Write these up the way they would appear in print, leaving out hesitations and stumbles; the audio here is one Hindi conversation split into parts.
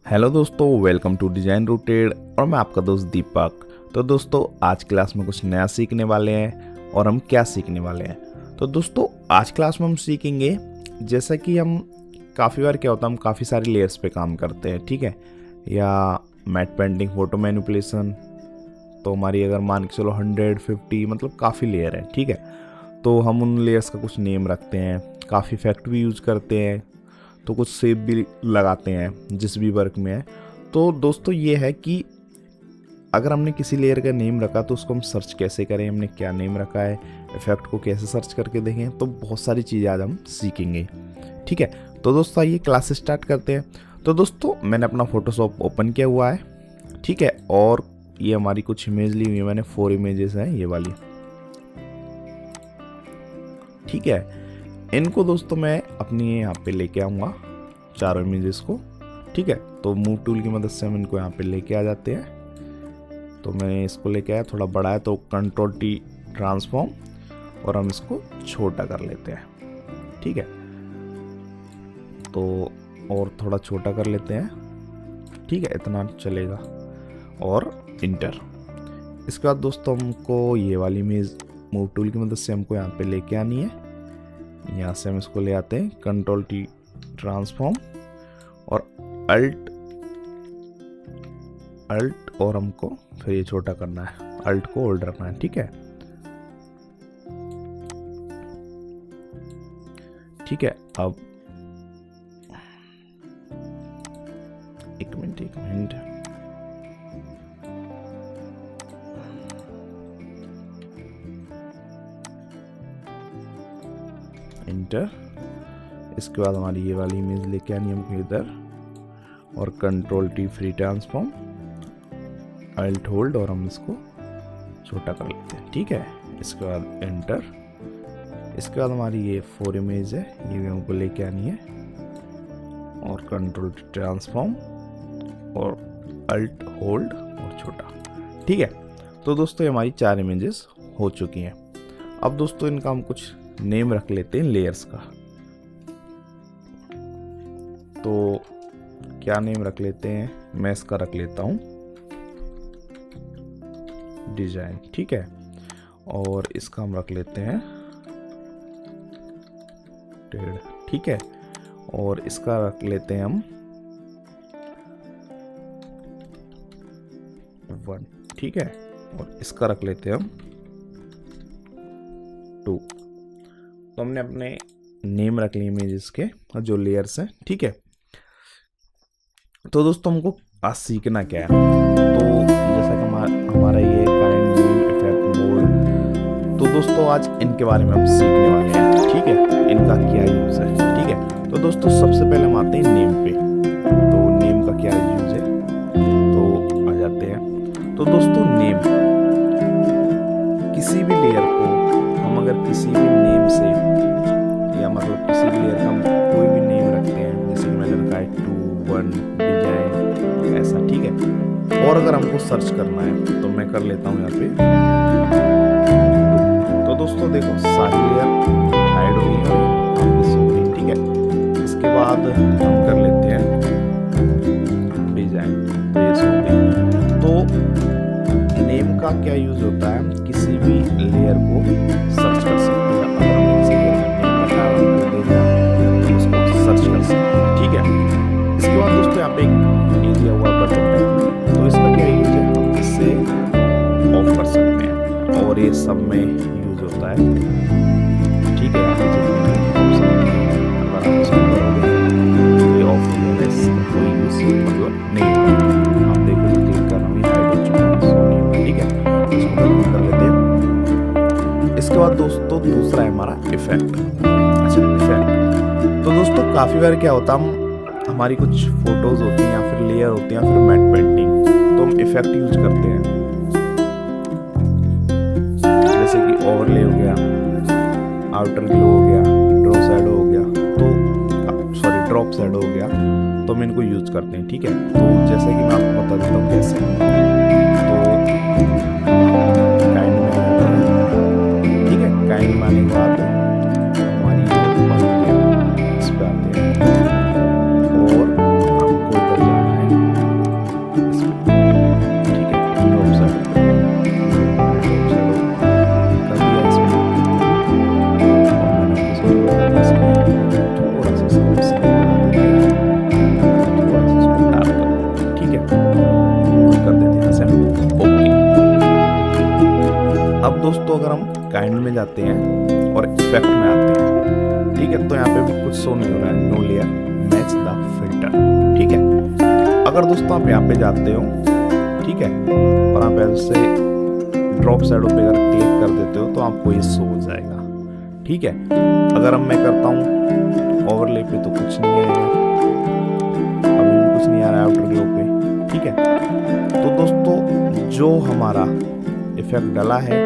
हेलो दोस्तों, वेलकम टू डिजाइन रूटेड और मैं आपका दोस्त दीपक। तो दोस्तों आज क्लास में कुछ नया सीखने वाले हैं और हम क्या सीखने वाले हैं। तो दोस्तों आज क्लास में हम सीखेंगे, जैसा कि हम काफ़ी बार क्या होता है, हम काफ़ी सारी लेयर्स पे काम करते हैं, ठीक है, या मैट पेंटिंग, फोटो मैनिपुलेशन। तो हमारी अगर मान के चलो 150 मतलब काफ़ी लेयर है, ठीक है। तो हम उन लेयर्स का कुछ नेम रखते हैं, काफ़ी इफेक्ट भी यूज करते हैं, तो कुछ शेप भी लगाते हैं जिस भी वर्क में है। तो दोस्तों ये है कि अगर हमने किसी लेयर का नेम रखा तो उसको हम सर्च कैसे करें, हमने क्या नेम रखा है, इफेक्ट को कैसे सर्च करके देखें, तो बहुत सारी चीज़ें आज हम सीखेंगे, ठीक है। तो दोस्तों आइए क्लास स्टार्ट करते हैं। तो दोस्तों मैंने अपना फोटोशॉप ओपन किया हुआ है, ठीक है, और ये हमारी कुछ इमेज ली हुई है मैंने, 4 इमेजेस हैं ये वाली, ठीक है। इनको दोस्तों मैं अपनी यहाँ पे लेके आऊँगा, चारों इमेजेस को, ठीक है। तो मूव टूल की मदद से हम इनको यहाँ पे लेके आ जाते हैं। तो मैं इसको लेके आया, थोड़ा बड़ा है तो कंट्रोल टी ट्रांसफॉर्म, और हम इसको छोटा कर लेते हैं, ठीक है। तो और थोड़ा छोटा कर लेते हैं, ठीक है, इतना चलेगा, और इंटर। इसके बाद दोस्तों हमको ये वाली इमेज मूव टूल की मदद से हमको यहाँ पे लेके आनी है। यहाँ से हम इसको ले आते हैं, कंट्रोल टी ट्रांसफॉर्म और अल्ट और हमको फिर ये छोटा करना है, अल्ट को होल्ड रखना है, ठीक है, ठीक है। अब एक मिनट इंटर। इसके बाद हमारी ये वाली इमेज लेके आनी हमको इधर, और control T free transform, alt hold, और हम इसको छोटा कर लेते हैं, ठीक है। इसके बाद एंटर। इसके बाद हमारी ये 4 इमेज है, ये भी हमको लेके आनी है, और कंट्रोल टी ट्रांसफॉर्म और अल्ट होल्ड और छोटा, ठीक है। तो दोस्तों ये हमारी 4 इमेजेस हो चुकी हैं। अब दोस्तों इनका हम कुछ नेम रख लेते हैं लेयर्स का। तो क्या नेम रख लेते हैं, मैं इसका रख लेता हूं डिजाइन, ठीक है, और इसका हम रख लेते हैं टेड, ठीक है, और इसका रख लेते हैं हम 1, ठीक है, और इसका रख लेते हैं हम 2। तो हमने अपने नेम रख लिए इमेजेस के और जो लेयर्स हैं, ठीक है। तो दोस्तों हमको आज सीखना क्या है, तो जैसा कि हमारा ये काइंड नेम इफेक्ट मोड, तो दोस्तों आज इनके बारे में हम सीखने वाले हैं, ठीक है, इनका क्या यूज है, ठीक है। तो दोस्तों सबसे पहले हम आते हैं नेम पे। तो नेम का क्या यूज है, तो आ जाते हैं। तो दोस्तों नेम, किसी भी लेयर को हम अगर किसी भी नेम से, या मतलब किसी भी लेयर का हम कोई भी नेम रखते हैं, जैसे कि मैंने रखा है 2, 1 डिजाइन ऐसा, ठीक है। और अगर हमको सर्च करना है तो मैं कर लेता हूँ यहाँ पे। तो दोस्तों देखो सारी लेयर हाइड हो गई है, ठीक है। इसके बाद हम कर लेते हैं डिजाइन, तो ये सो गई। तो नेम का क्या यूज होता है, हम किसी भी लेयर को सर्च कर सकते हैं। अगर हम किसी लेयर का नेम रखा तो उसको सर्च कर सकते हैं, ठीक है। इसके बाद दोस्तों यहाँ पे एक दिया हुआ बटन है, तो इसका क्या यूज है, हम इससे ऑफ कर सकते हैं, और ये सब में यूज होता है, ठीक है। अगर हम इसको करोगे तो ये ऑफ हो जाएगा, इसका कोई यूज मतलब नहीं होगा। आप देखो क्लिक कर रहा हूँ, हाइड हो चुका है, ठीक है, इसको बंद कर लेते हैं। इसके बाद दोस्तों दूसरा है हमारा इफेक्ट। अच्छा इफेक्ट, तो दोस्तों काफी बार क्या होता है, हमारी कुछ फोटोज होती हैं या फिर लेयर होती हैं या फिर मैट पेंटिंग, तो हम इफेक्ट यूज करते हैं, जैसे कि ओवरले हो गया, आउटर ग्लो हो गया, ड्रॉप शैडो हो गया, तो सॉरी ड्रॉप शैडो हो गया, तो हम इनको यूज करते हैं, ठीक है। तो जैसे कि मैं आपको बता देता हूँ कैसे। तो काइंड में आता है, ठीक है, काइंड में आने के बाद हमारी इस पे आते हैं, और हमको इधर जाना है काइंड में जाते हैं और इफेक्ट में आते हैं। ठीक है, तो यहाँ पे भी कुछ शो नहीं हो रहा है, no layer match the filter. ठीक है, अगर दोस्तों आप यहाँ पे जाते हो, ठीक है, और आप ऐसे ड्रॉप शैडो पे अगर क्लिक कर देते हो तो आपको ये शो हो जाएगा। ठीक है, अगर अब मैं करता हूँ ओवरले पे तो कुछ नहीं आएगा, अभी भी कुछ नहीं आ रहा है आउटर ग्लो पे। ठीक है, तो दोस्तों जो हमारा इफेक्ट डाला है,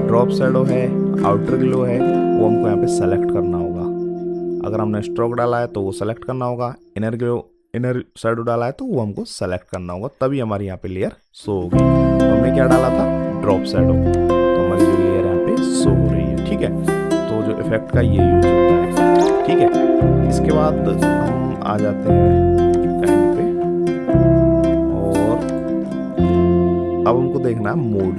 ड्रॉप शैडो है, आउटर ग्लो है, वो हमको यहाँ पे सेलेक्ट करना होगा। अगर हमने स्ट्रोक डाला है तो वो सेलेक्ट करना होगा, इनर ग्लो इनर शैडो डाला है तो वो हमको सेलेक्ट करना होगा, तभी हमारी यहाँ पे लेयर शो होगी। तो हमने क्या डाला था, ड्रॉप शैडो, तो हमारी जो लेयर यहाँ पे शो हो रही है। ठीक है, तो जो इफेक्ट का ये यूज होता है। ठीक है, इसके बाद हम आ जाते हैं काइंड पे, और अब हमको देखना है मोड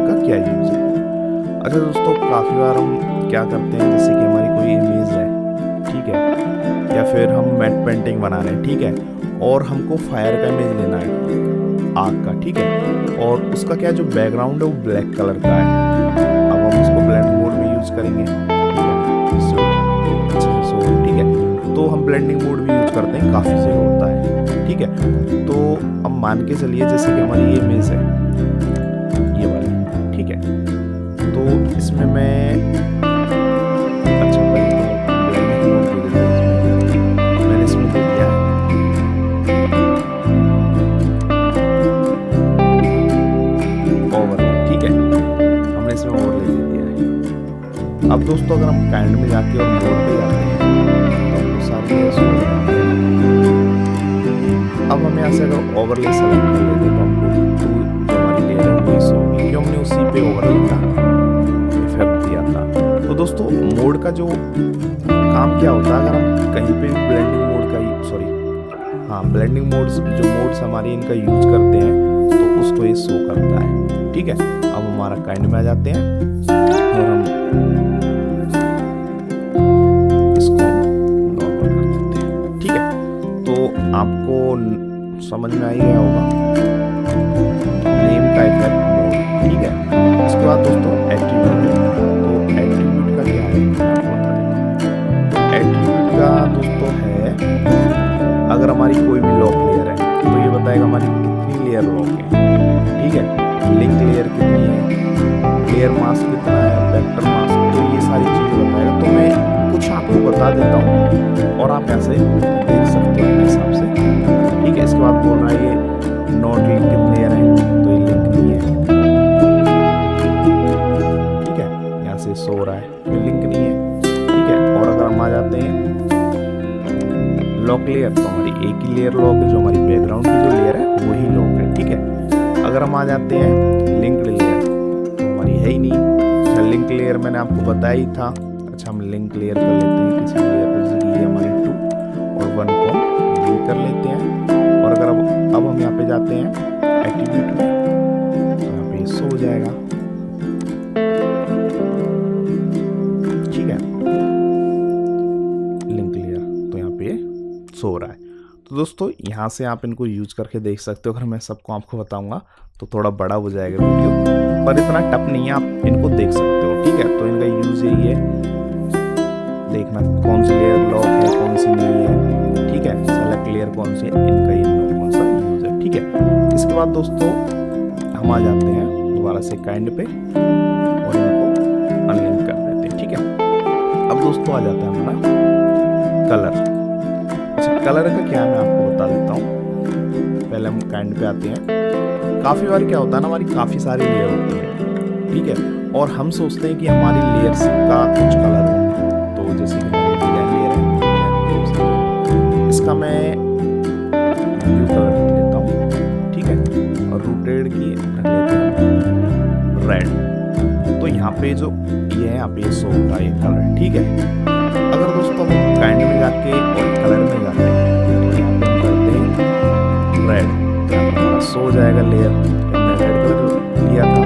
का क्या यूज है। अच्छा दोस्तों, काफ़ी बार हम क्या करते हैं, जैसे कि हमारी कोई इमेज है, ठीक है, या फिर हम मैट पेंटिंग बना रहे हैं, ठीक है, और हमको फायर का इमेज लेना है, आग का। ठीक है, और उसका क्या जो बैकग्राउंड है वो ब्लैक कलर का है। अब हम उसको ब्लेंडिंग मोड में यूज करेंगे। ठीक है, तो हम ब्लेंडिंग मोड भी यूज करते हैं, काफ़ी सही होता है। ठीक है, तो अब मान के चलिए जैसे कि हमारी ये इमेज है, ये वाली। ठीक है, तो इसमें मैं अच्छा ब्लेंडिंग मोड दे देता हूँ, मैंने इसमें दे दिया है ओवरले। ठीक है, हमने इसमें ओवरले दे दिया है। अब दोस्तों अगर हम काइंड में जाके और मोड पे जाते हैं तो सारी अब हम यहाँ से अगर ओवरले सेलेक्ट कर लेते तो हमको जो हमारी लेयर है वो शो होगी, क्योंकि हमने उसी पे ओवरले का इफेक्ट दिया था। तो दोस्तों मोड का जो काम क्या होता है, अगर हम कहीं पे ब्लेंडिंग मोड का ब्लेंडिंग मोड्स जो मोड्स हमारी इनका यूज करते हैं तो उसको ये शो करता है। ठीक है, अब हमारा काइंड में आ जाते हैं और हम इसको नॉर्मल कर देते हैं। ठीक है, तो आपको समझ में आ ही गया होगा नेम का इफेक्ट मोड। ठीक है, इसके बाद दोस्तों एट्रीब्यूट, तो एट्रीब्यूट का क्या है आपको बता देता हूँ। एट्रीब्यूट का दोस्तों है, अगर हमारी कोई भी लॉक लेयर है तो ये बताएगा हमारी कितनी लेयर लॉक है। ठीक है, लिंक लेयर कितनी है, लेयर मास्क कितना है, वेक्टर मास्क, तो ये सारी चीज़ें बताएगा। तो मैं कुछ आपको बता देता हूँ और आप ऐसे देख सकते हो अपने हिसाब से। ठीक है, इसके बाद बोल रहा है ये नॉट लिंक लेयर है, तो ये लिंक नहीं है। ठीक है, यहाँ से शो हो रहा है, ये लिंक नहीं है। ठीक है, और अगर हम आ जाते हैं लॉक लेयर, तो हमारी एक ही लेयर लॉक है, जो हमारी बैकग्राउंड की जो लेयर है वही लॉक है। ठीक है, अगर हम आ जाते हैं लिंक्ड लेयर, तो हमारी है ही नहीं। अच्छा, लिंक लेयर मैंने आपको बताया ही था। अच्छा, हम लिंक लेयर कर लेते हैं, किसी लेयर पर जैसे ये हमारी 2 और 1 को हम लिंक कर लेते हैं। और अगर अब हम यहाँ पे जाते हैं एट्रीब्यूट में, तो यहाँ पे शो हो जाएगा। ठीक है, लिंक लेयर तो यहाँ पे शो हो रहा है। तो दोस्तों यहाँ से आप इनको यूज करके देख सकते हो। अगर मैं सबको आपको बताऊंगा तो थोड़ा बड़ा हो जाएगा वीडियो, पर इतना टफ नहीं है, आप इनको देख सकते हो। ठीक है, तो इनका यूज यही है, देखना कौन सी लेयर लॉक है, कौन सी नहीं है। ठीक है, सेलेक्ट लेयर कौन सी है, इनका ये नॉर्मल सा यूज है। ठीक है, इसके बाद दोस्तों हम आ जाते हैं दोबारा से काइंड पे और इनको अनलिंक कर देते हैं। ठीक है, अब दोस्तों आ जाता है हमारा कलर। अच्छा, कलर का क्या है मैं आपको बता देता हूँ। पहले हम काइंड पे आते हैं। काफ़ी बार क्या होता है ना, हमारी काफ़ी सारी लेयर होती है। ठीक है, और हम सोचते हैं कि हमारी लेयर्स का कुछ कलर हो, तो जैसे कि हमारी डिजाइन लेयर है, इसका मैं ब्लू कलर रख लेता हूँ। ठीक है, और रूटेड की रख लेते हैं रेड। तो यहाँ पे जो ये है, यहाँ पे शो होगा ये कलर। ठीक है, अगर दोस्तों हम काइंड में जाके और कलर में जाते हैं तो यहाँ पे हम करते हैं रेड, तो शो हो जाएगा लेयर, हमने रेड कलर लिया था।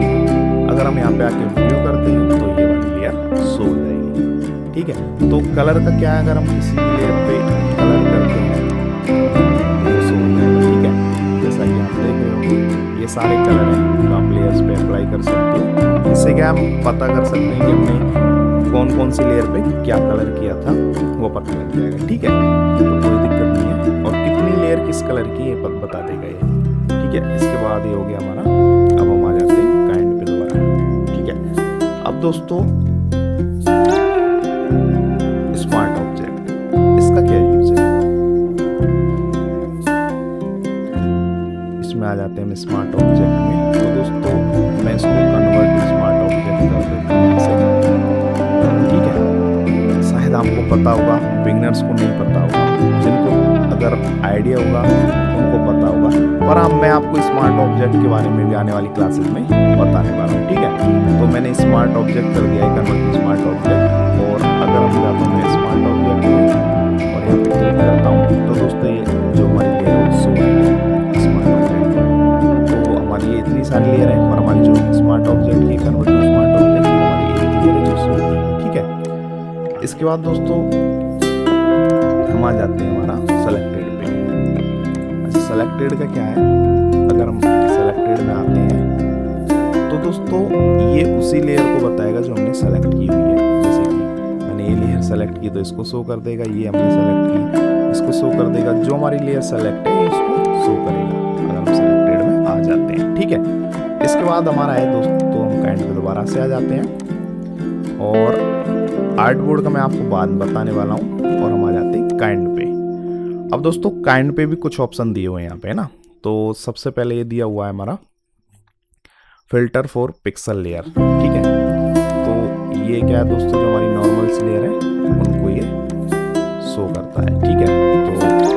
अगर हम यहाँ पे आके व्यू करते हैं तो ये वाली लेयर शो हो जाएगी। ठीक है, तो कलर का क्या है, अगर हम किसी लेयर पे कलर करते हैं तो शो हो जाएगा। ठीक है, जैसा कि आप देख रहे हो ये सारे कलर हैं जो आप लेयर्स पे अप्लाई कर सकते हो। इससे क्या हम पता कर सकते हैं कि हमने कौन कौन सी लेयर पे क्या कलर किया था, वो पता लग जाएगा। ठीक है, तो कोई दिक्कत नहीं है। और कितनी लेयर किस कलर की ये बता देगा ये। ठीक है, इसके बाद ये हो गया हमारा। अब हम आ जाते हैं काइंड पे दोबारा। ठीक है, अब दोस्तों स्मार्ट ऑब्जेक्ट, इसका क्या यूज है, इसमें आ जाते हैं हम स्मार्ट ऑब्जेक्ट में। तो दोस्तों मैं इसको कन्वर्ट टू स्मार्ट ऑब्जेक्ट कर देता हूँ ऐसे। ठीक है, शायद आपको पता होगा, बिगिनर्स को नहीं पता होगा, जिनको अगर आइडिया होगा उनको पता होगा, पर अब मैं आपको स्मार्ट ऑब्जेक्ट के बारे में भी आने वाली क्लासेस में बताने वाला हूँ। ठीक है, तो मैंने स्मार्ट ऑब्जेक्ट कर दिया है, कन्वर्ट टू स्मार्ट ऑब्जेक्ट। और अगर हम जाते हैं स्मार्ट ऑब्जेक्ट में और यहाँ पे क्लिक करता हूँ, तो दोस्तों ये जो हमारी लेयर है सो स्मार्ट ऑब्जेक्ट। तो हमारी ये इतनी सारी लेयर है, पर हमारी जो स्मार्ट ऑब्जेक्ट की कन्वर्ट टू स्मार्ट ऑब्जेक्ट हमारी एक लेयर है जो सो है। ठीक है, इसके बाद दोस्तों हम आ जाते हैं हमारा सेलेक्टेड पे। सेलेक्टेड का क्या है, अगर हम सेलेक्टेड में आते हैं तो दोस्तों ये उसी लेयर को बताएगा जो हमने सेलेक्ट की हुई है। जैसे कि मैंने ये लेयर सेलेक्ट की तो इसको शो कर देगा, ये हमने सेलेक्ट की इसको शो कर देगा। जो हमारी लेयर सेलेक्ट है इसको शो करेगा अगर हम सेलेक्टेड में आ जाते हैं। ठीक है, इसके बाद हमारा है दोस्तों, हम काइंड पे दोबारा से आ जाते हैं और आर्टबोर्ड का मैं आपको बाद में बताने वाला हूँ। और हम आ जाते हैं काइंड पे। अब दोस्तों काइंड पे भी कुछ ऑप्शन दिए हुए हैं यहाँ पे, है ना। तो सबसे पहले ये दिया हुआ है हमारा फिल्टर फॉर पिक्सल लेयर। ठीक है, तो ये क्या है दोस्तों, जो हमारी नॉर्मल लेयर है उनको ये शो करता है। ठीक है, तो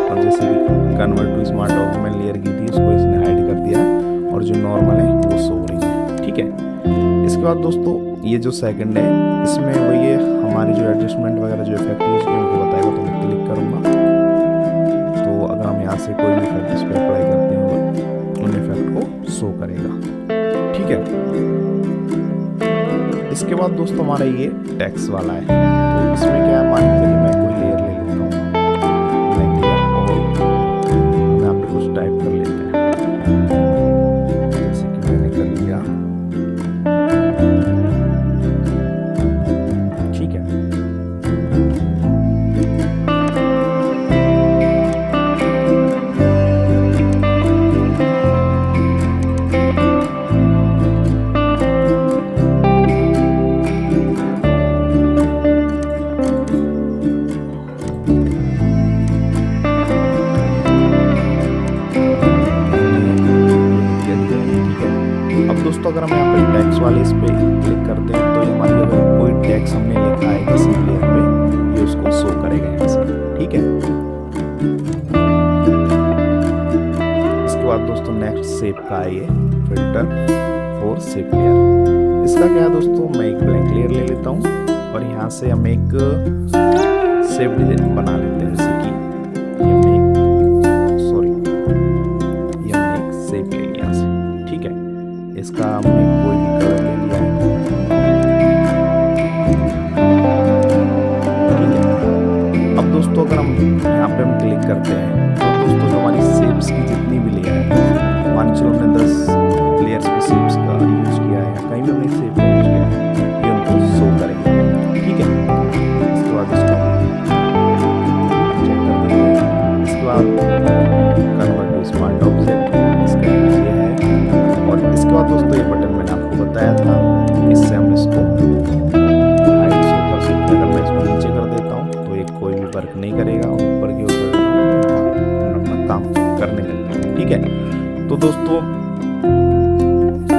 अब जैसे कि कन्वर्ट टू स्मार्ट ऑब्जेक्ट में लेयर की थी उसको इसने हाइड कर दिया है और जो नॉर्मल है वो शो हो रही है। ठीक है, इसके बाद दोस्तों ये जो सेकंड है इसमें वो ये हमारी जो एडजस्टमेंट वगैरह जो इफेक्ट है उसको उनको बताएगा। तो मैं क्लिक करूँगा तो अगर हम यहाँ से कोई भी इफेक्ट इस पर अप्लाई करते हैं उन इफेक्ट को शो करेगा। ठीक है, इसके बाद दोस्तों हमारा ये टेक्स्ट वाला है। तो इसमें क्या है, मान लीजिए मैं कोई लेयर ले लेता हूँ, और यहाँ पे कुछ टाइप कर लेते हैं, जैसे कि मैंने कर लिया। ठीक है, दोस्तों अगर हम यहाँ पे टैक्स वाले इस पे क्लिक करते हैं तो हमारी अगर कोई टैक्स हमने लिखा है किसी लेयर पे ये उसको शो करेगा यहाँ से। ठीक है, इसके बाद दोस्तों नेक्स्ट शेप का है ये फिल्टर फॉर शेप लेयर। इसका क्या है दोस्तों, मैं एक ब्लैंक लेयर ले लेता हूँ और यहाँ से हम एक शेप डिजाइन बना लेते हैं। जैसे कि ये हमने एक शेप ले लिया यहाँ से। ठीक है, इसका हमने कोई भी कलर ले लिया है। ठीक है, अब दोस्तों अगर हम यहाँ पे हम क्लिक करते हैं तो दोस्तों जो हमारी शेप्स की जितनी भी लेयर है, मान चलो हमने 10 लेयर्स पे शेप्स का यूज किया है या कहीं भी हमने शेप का यूज किया है, ये हमको शो करेगा। ठीक है, इसके बाद इसको चेक कर देते हैं। इसके बाद कन्वर्ट टू स्मार्ट ऑब्जेक्ट, इसका ये है। और इसके बाद दोस्तों ये बटन मैंने आपको बताया था, इससे हम इसको हाइड शो कर सकते हैं। अगर मैं इसको नीचे कर देता हूँ तो ये कोई भी वर्क नहीं करेगा, ऊपर की ओर अपना काम करने लग जाएगा। ठीक है, तो दोस्तों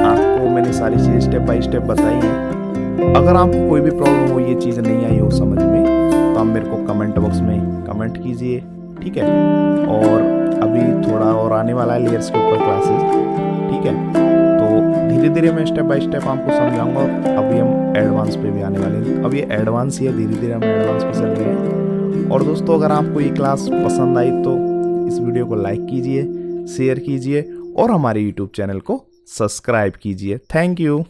आपको मैंने सारी चीज़ें स्टेप बाय स्टेप बताई हैं। अगर आपको कोई भी प्रॉब्लम हो, ये चीज़ नहीं आई हो समझ में, तो आप मेरे को कमेंट बॉक्स में कमेंट कीजिए। ठीक है, और अभी थोड़ा और आने वाला है लेयर्स के ऊपर क्लासेस। ठीक है, तो धीरे धीरे मैं स्टेप बाय स्टेप आपको समझाऊंगा। अभी हम एडवांस पे भी आने वाले हैं, अब ये एडवांस ही है, धीरे धीरे हम एडवांस पे चल रहे हैं। और दोस्तों अगर आपको ये क्लास पसंद आई तो इस वीडियो को लाइक कीजिए, शेयर कीजिए और हमारे यूट्यूब चैनल को सब्सक्राइब कीजिए। Thank you.